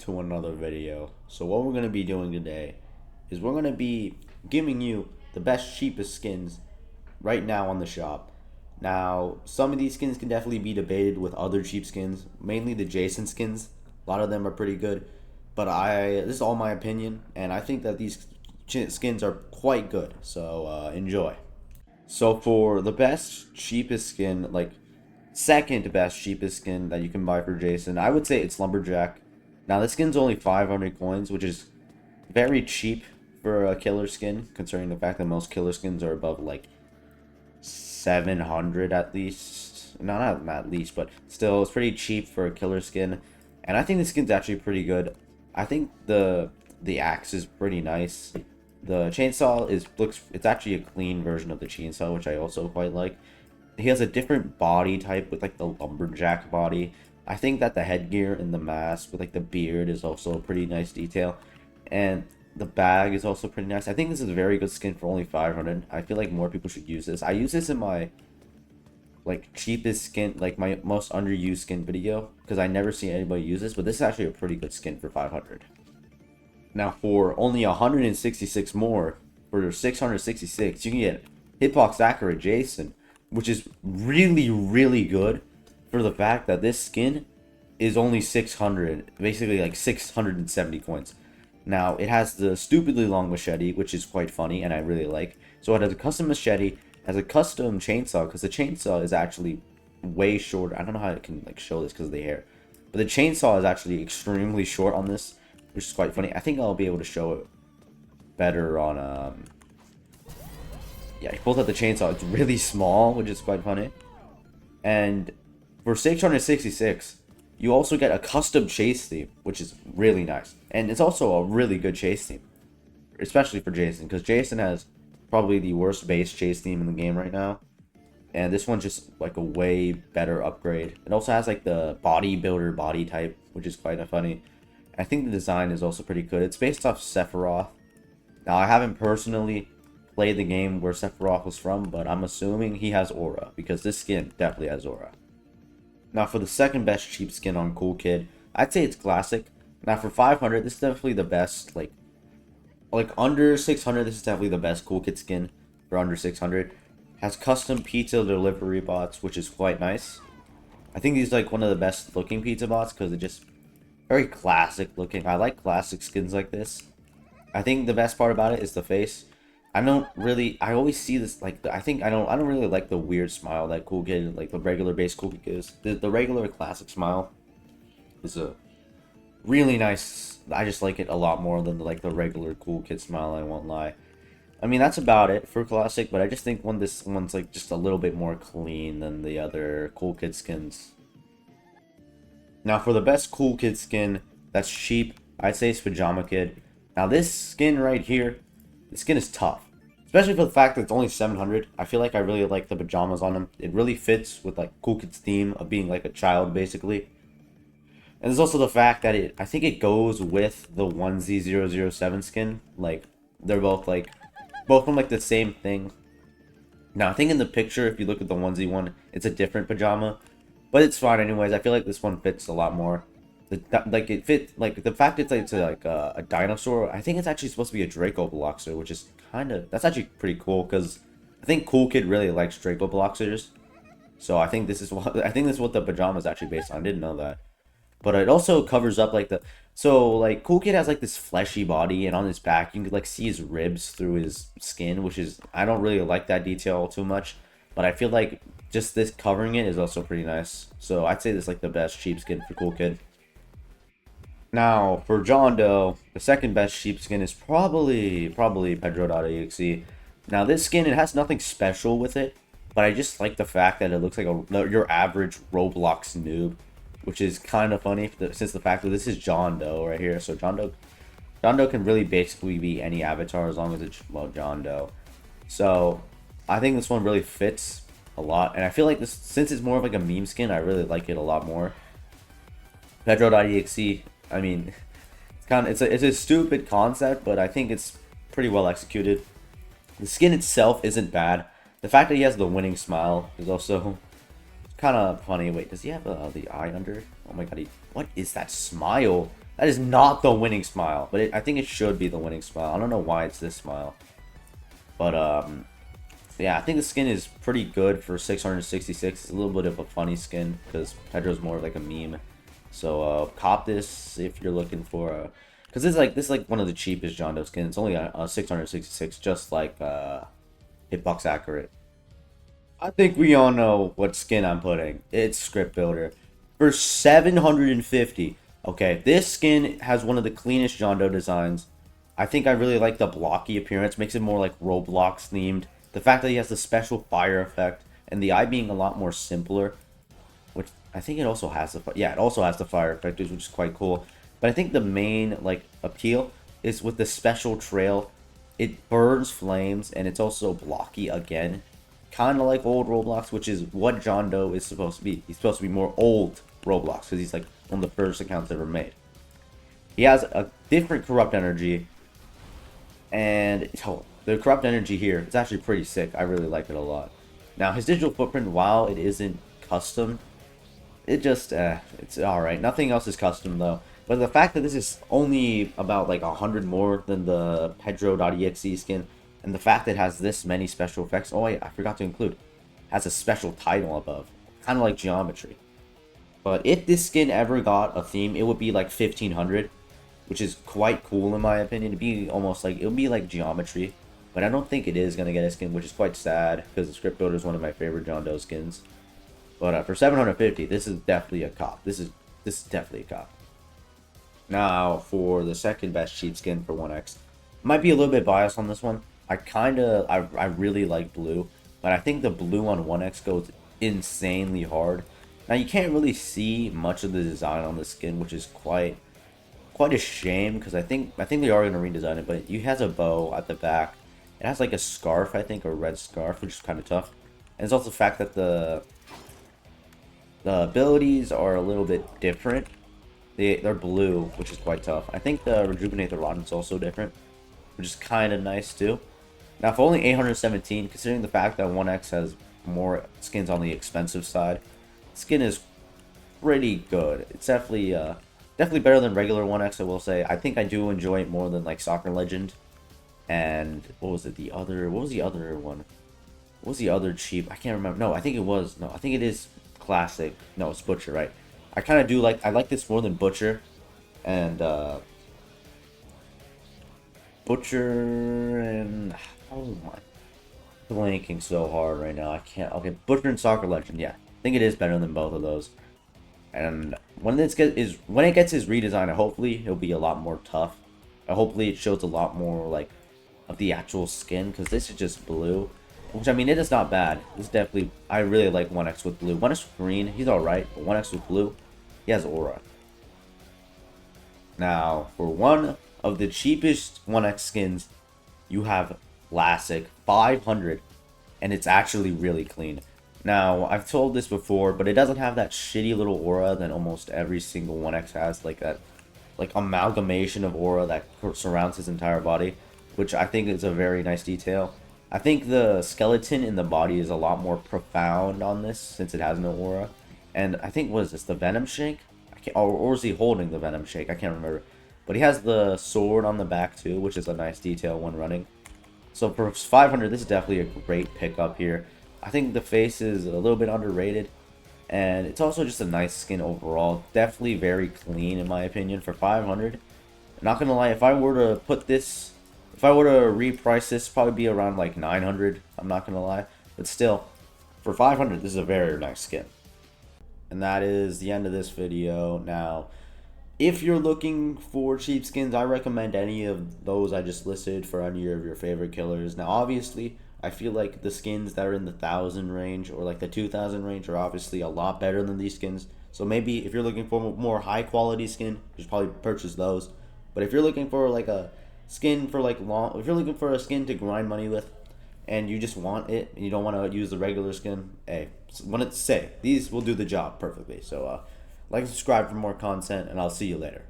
to another video. So what we're going to be doing today is we're going to be giving you the best cheapest skins right now on the shop. Now, some of these skins can definitely be debated with other cheap skins, mainly the Jason skins. A lot of them are pretty good, but this is all my opinion, and I think that these skins are quite good. So enjoy. So for the best cheapest skin, like second best cheapest skin that you can buy for Jason, I would say it's Lumberjack. Now this skin's only 500 coins, which is very cheap for a killer skin, considering the fact that most killer skins are above like 700 at least. No, not at least, but still, it's pretty cheap for a killer skin. And I think the skin's actually pretty good. I think the axe is pretty nice. The chainsaw it's actually a clean version of the chainsaw, which I also quite like. He has a different body type with like the lumberjack body. I think that the headgear and the mask with like the beard is also a pretty nice detail. And the bag is also pretty nice. I think this is a very good skin for only 500. I feel like more people should use this. I use this in my like cheapest skin, like my most underused skin video, because I never see anybody use this, but this is actually a pretty good skin for 500. Now for only 166 more, for 666, you can get Hitbox Accurate Jason, which is really, really good for the fact that this skin is only 600, basically like 670 coins. Now, it has the stupidly long machete, which is quite funny, and I really like. So it has a custom machete, has a custom chainsaw, because the chainsaw is actually way shorter. I don't know how I can like show this because of the hair. But the chainsaw is actually extremely short on this, which is quite funny. I think I'll be able to show it better on, yeah, you pulled out the chainsaw. It's really small, which is quite funny. And for 666, you also get a custom chase theme, which is really nice. And it's also a really good chase theme, especially for Jason, because Jason has probably the worst base chase theme in the game right now. And this one's just like a way better upgrade. It also has like the bodybuilder body type, which is quite funny. I think the design is also pretty good. It's based off Sephiroth. Now, I haven't personally played the game where Sephiroth was from, but I'm assuming he has aura, because this skin definitely has aura. Now, for the second best cheap skin on Cool Kid, I'd say it's Classic. Now, for 500, this is definitely the best, like under 600, this is definitely the best Cool Kid skin for under 600. Has custom pizza delivery bots, which is quite nice. I think he's like one of the best looking pizza bots, because they're just very classic looking. I like classic skins like this. I think the best part about it is the face. I always see this, like, I don't really like the weird smile that Cool Kid, like the regular base Cool Kid gives. The regular classic smile is a really nice, I just like it a lot more than like the regular Cool Kid smile, I won't lie. I mean, that's about it for classic, but I just think this one's like just a little bit more clean than the other Cool Kid skins. Now for the best Cool Kid skin that's cheap, I'd say it's Pajama Kid. Now this skin right here, the skin is tough, especially for the fact that it's only 700. I feel like I really like the pajamas on him. It really fits with like Cool Kid's theme of being like a child, basically. And there's also the fact that I think it goes with the onesie 007 skin. Like, they're both from like the same thing. Now, I think in the picture, if you look at the onesie one, it's a different pajama. But it's fine anyways. I feel like this one fits a lot more. Like it fit, like the fact it's like a dinosaur. I think it's actually supposed to be a Draco Bloxer, which is that's actually pretty cool, because I think Cool Kid really likes Draco Bloxers. So I think this is what the pajama is actually based on. I didn't know that, but it also covers up like like Cool Kid has like this fleshy body, and on his back you can like see his ribs through his skin, which is, I don't really like that detail too much, but I feel like just this covering it is also pretty nice. So I'd say this is like the best cheap skin for Cool Kid. Now, for John Doe, the second best cheap skin is probably Pedro.exe. Now, this skin, it has nothing special with it, but I just like the fact that it looks like your average Roblox noob, which is kind of funny since the fact that this is John Doe right here. So John Doe can really basically be any avatar as long as it's, well, John Doe. So I think this one really fits a lot, and I feel like this, since it's more of like a meme skin, I really like it a lot more. Pedro.exe, I mean, it's a stupid concept, but I think it's pretty well executed. The skin itself isn't bad. The fact that he has the winning smile is also kind of funny. Wait, does he have the eye under? Oh my god, what is that smile? That is not the winning smile, but I think it should be the winning smile. I don't know why it's this smile. But, yeah, I think the skin is pretty good for 666. It's a little bit of a funny skin because Pedro's more like a meme. So, cop this if you're looking for a... Because this is like one of the cheapest John Doe skins. It's only a 666, just like Hitbox Accurate. I think we all know what skin I'm putting. It's Script Builder. For 750. Okay, this skin has one of the cleanest John Doe designs. I think I really like the blocky appearance. Makes it more like Roblox themed. The fact that he has the special fire effect. And the eye being a lot more simpler. Which I think it also has the... Yeah, it also has the fire effect, which is quite cool. But I think the main like appeal is with the special trail. It burns flames and it's also blocky again. Kind of like old Roblox, which is what John Doe is supposed to be. He's supposed to be more old Roblox because he's like one of the first accounts ever made. He has a different corrupt energy, and oh, the corrupt energy here is actually pretty sick. I really like it a lot. Now his digital footprint, while it isn't custom, it just it's all right. Nothing else is custom though. But the fact that this is only about like 100 more than the Pedro.exe skin, and the fact that it has this many special effects. Oh wait, I forgot to include. Has a special title above, kind of like geometry. But if this skin ever got a theme, it would be like 1500, which is quite cool in my opinion. It'd be almost like, it would be like geometry. But I don't think it is going to get a skin, which is quite sad, because the Script Builder is one of my favorite John Doe skins. But for 750, this is definitely a cop. This is definitely a cop. Now, for the second best cheap skin for 1x. Might be a little bit biased on this one. I really like blue, but I think the blue on 1x goes insanely hard. Now you can't really see much of the design on the skin, which is quite a shame because I think they are going to redesign it. But he has a bow at the back. It has like a scarf, I think, a red scarf, which is kind of tough. And it's also the fact that the abilities are a little bit different. They're blue, which is quite tough. I think the Rejuvenate the Rotten is also different, which is kind of nice too. Now, for only 817, considering the fact that 1x has more skins on the expensive side, skin is pretty good. It's definitely better than regular 1x, I will say. I think I do enjoy it more than like Soccer Legend. And what was it? What was the other one? What was the other cheap? I can't remember. No, I think it was. No, I think it is Classic. No, it's Butcher, right? I kind of do like. I like this more than Butcher, and Butcher and oh my, blanking so hard right now. I can't. Okay, Butcher and Soccer Legend. Yeah, I think it is better than both of those. And when it gets his redesign, hopefully it'll be a lot more tough. Hopefully it shows a lot more like of the actual skin, because this is just blue. Which, I mean, it is not bad. This definitely, I really like 1x with blue. 1x with green, he's alright. But 1x with blue, he has aura. Now, for one of the cheapest 1x skins, you have Classic 500. And it's actually really clean. Now, I've told this before, but it doesn't have that shitty little aura that almost every single 1x has. Like that, like amalgamation of aura that surrounds his entire body. Which I think is a very nice detail. I think the skeleton in the body is a lot more profound on this since it has no aura. And I think, what is this, the Venom Shake? Or is he holding the Venom Shake? I can't remember. But he has the sword on the back too, which is a nice detail when running. So for 500, this is definitely a great pickup here. I think the face is a little bit underrated. And it's also just a nice skin overall. Definitely very clean in my opinion for 500. Not gonna lie, if I were to put this... If I were to reprice this, probably be around like 900. I'm not gonna lie, but still, for 500, this is a very nice skin. And that is the end of this video. Now, if you're looking for cheap skins, I recommend any of those I just listed for any of your favorite killers. Now, obviously, I feel like the skins that are in the 1,000 range or like the 2,000 range are obviously a lot better than these skins. So maybe if you're looking for a more high quality skin, you should probably purchase those. But if you're looking for like a skin for like if you're looking for a skin to grind money with and you just want it and you don't want to use the regular skin, hey, these will do the job perfectly. So like and subscribe for more content, and I'll see you later.